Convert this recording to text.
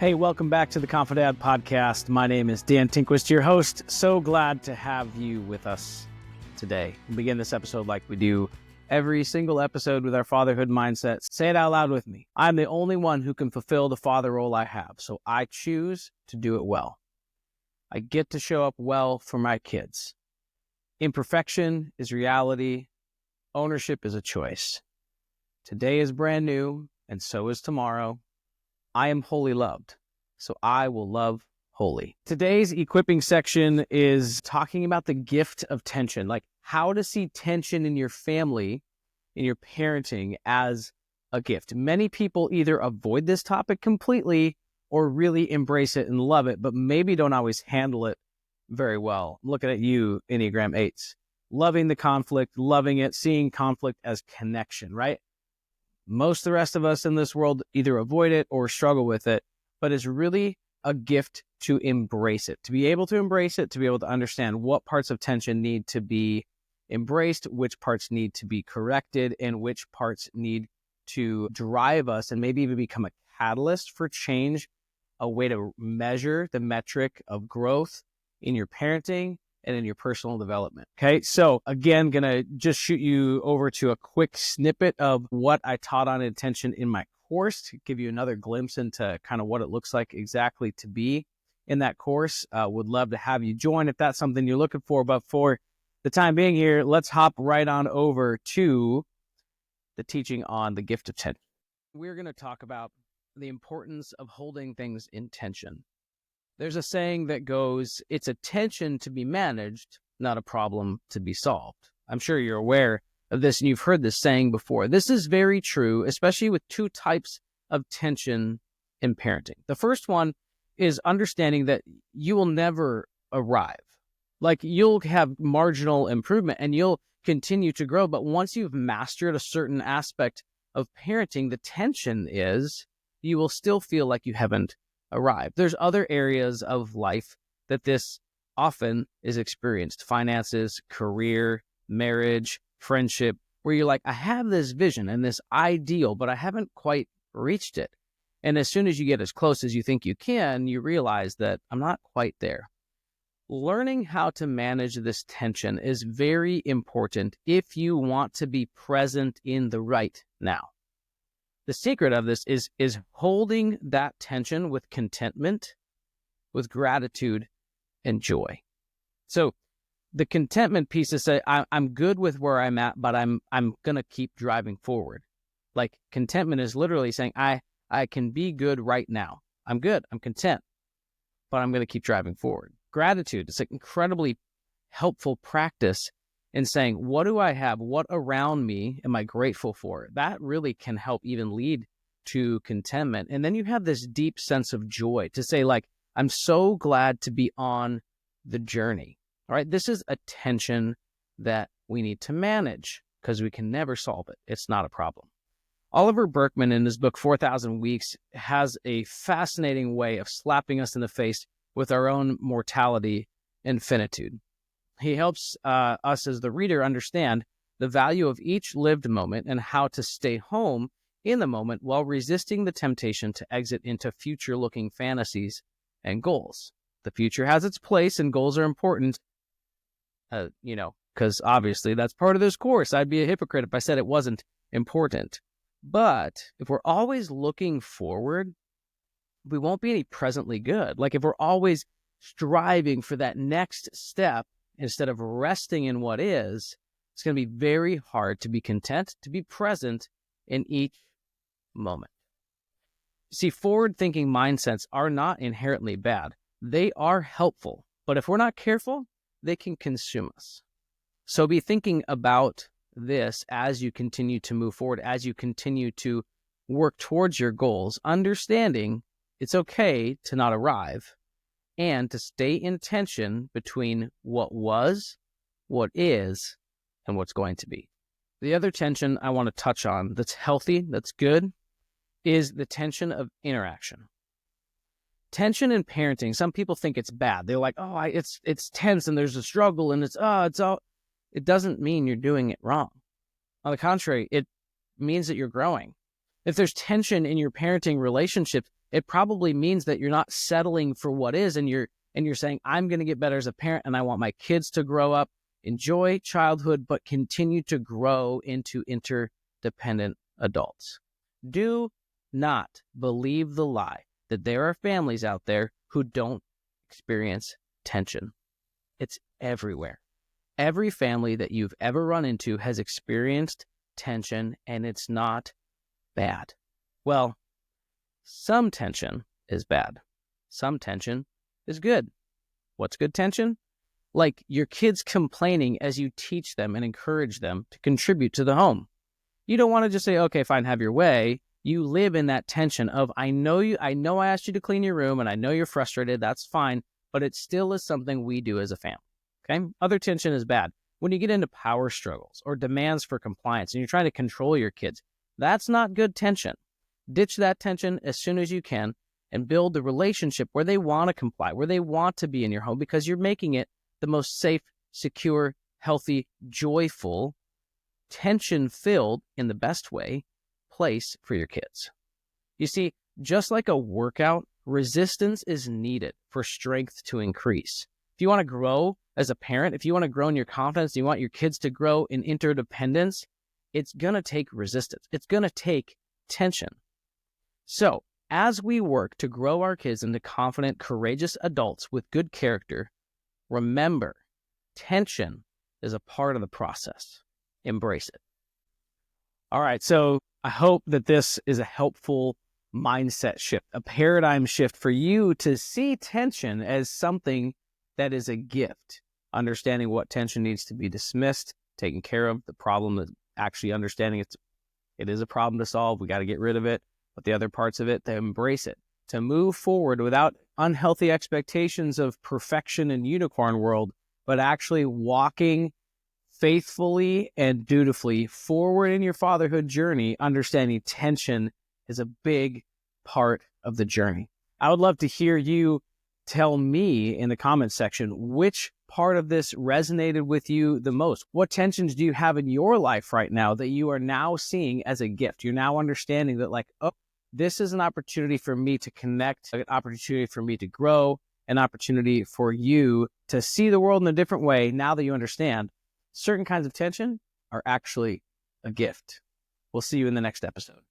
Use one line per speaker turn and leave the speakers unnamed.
Hey, welcome back to the Confident Podcast. My name is Dan Tinquist, your host. So glad to have you with us today. We'll begin this episode like we do every single episode with our fatherhood mindset. Say it out loud with me. I'm the only one who can fulfill the father role I have, so I choose to do it well. I get to show up well for my kids. Imperfection is reality. Ownership is a choice. Today is brand new, and so is tomorrow. I am wholly loved, so I will love wholly. Today's equipping section is talking about the gift of tension, like how to see tension in your family, in your parenting as a gift. Many people either avoid this topic completely or really embrace it and love it, but maybe don't always handle it very well. I'm looking at you, Enneagram 8s, loving the conflict, loving it, seeing conflict as connection, right? Most of the rest of us in this world either avoid it or struggle with it, but it's really a gift to embrace it, to be able to embrace it, to be able to understand what parts of tension need to be embraced, which parts need to be corrected, and which parts need to drive us and maybe even become a catalyst for change, a way to measure the metric of growth in your parenting and in your personal development. Okay, so again, gonna just shoot you over to a quick snippet of what I taught on intention in my course to give you another glimpse into kind of what it looks like exactly to be in that course. Would love to have you join if that's something you're looking for. But for the time being here, let's hop right on over to the teaching on the gift of tension. We're going to talk about the importance of holding things in tension. There's a saying that goes, it's a tension to be managed, not a problem to be solved. I'm sure you're aware of this and you've heard this saying before. This is very true, especially with two types of tension in parenting. The first one is understanding that you will never arrive. Like you'll have marginal improvement and you'll continue to grow. But once you've mastered a certain aspect of parenting, the tension is you will still feel like you haven't arrived. There's other areas of life that this often is experienced. Finances, career, marriage, friendship, where you're like, I have this vision and this ideal, but I haven't quite reached it. And as soon as you get as close as you think you can, you realize that I'm not quite there. Learning how to manage this tension is very important if you want to be present in the right now. The secret of this is holding that tension with contentment, with gratitude, and joy. So the contentment piece is say, I'm good with where I'm at, but I'm going to keep driving forward. Like contentment is literally saying, I can be good right now. I'm good. I'm content, but I'm going to keep driving forward. Gratitude is an incredibly helpful practice in saying, what do I have? What around me am I grateful for? That really can help even lead to contentment. And then you have this deep sense of joy to say, like, I'm so glad to be on the journey. All right. This is a tension that we need to manage because we can never solve it. It's not a problem. Oliver Burkeman in his book, 4,000 Weeks, has a fascinating way of slapping us in the face with our own mortality and finitude. He helps us as the reader understand the value of each lived moment and how to stay home in the moment while resisting the temptation to exit into future-looking fantasies and goals. The future has its place and goals are important, because obviously that's part of this course. I'd be a hypocrite if I said it wasn't important. But if we're always looking forward, we won't be any presently good. Like if we're always striving for that next step, instead of resting in what is, it's going to be very hard to be content, to be present in each moment. See, forward-thinking mindsets are not inherently bad. They are helpful, but if we're not careful, they can consume us. So be thinking about this as you continue to move forward, as you continue to work towards your goals, understanding it's okay to not arrive, and to stay in tension between what was, what is, and what's going to be. The other tension I want to touch on that's healthy, that's good, is the tension of interaction. Tension in parenting, some people think it's bad. They're like, oh, it's tense and there's a struggle and it's all. It doesn't mean you're doing it wrong. On the contrary, it means that you're growing. If there's tension in your parenting relationship, It probably means that you're not settling for what is, and you're saying, I'm going to get better as a parent, and I want my kids to grow up, enjoy childhood, but continue to grow into interdependent adults. Do not believe the lie that there are families out there who don't experience tension. It's everywhere. Every family that you've ever run into has experienced tension, and it's not bad. Well, some tension is bad. Some tension is good. What's good tension? Like your kids complaining as you teach them and encourage them to contribute to the home. You don't want to just say, okay, fine, have your way. You live in that tension of, I know I asked you to clean your room and I know you're frustrated. That's fine. But it still is something we do as a family. Okay. Other tension is bad. When you get into power struggles or demands for compliance and you're trying to control your kids, that's not good tension. Ditch that tension as soon as you can and build the relationship where they want to comply, where they want to be in your home, because you're making it the most safe, secure, healthy, joyful, tension-filled, in the best way, place for your kids. You see, just like a workout, resistance is needed for strength to increase. If you want to grow as a parent, if you want to grow in your confidence, you want your kids to grow in interdependence, it's going to take resistance. It's going to take tension. So, as we work to grow our kids into confident, courageous adults with good character, remember, tension is a part of the process. Embrace it. All right, so I hope that this is a helpful mindset shift, a paradigm shift for you to see tension as something that is a gift. Understanding what tension needs to be dismissed, taken care of, the problem is actually understanding it is a problem to solve. We got to get rid of it. But the other parts of it, to embrace it, to move forward without unhealthy expectations of perfection and unicorn world, but actually walking faithfully and dutifully forward in your fatherhood journey, understanding tension is a big part of the journey. I would love to hear you tell me in the comments section which part of this resonated with you the most. What tensions do you have in your life right now that you are now seeing as a gift? You're now understanding that, like, oh, this is an opportunity for me to connect, an opportunity for me to grow, an opportunity for you to see the world in a different way now that you understand certain kinds of tension are actually a gift. We'll see you in the next episode.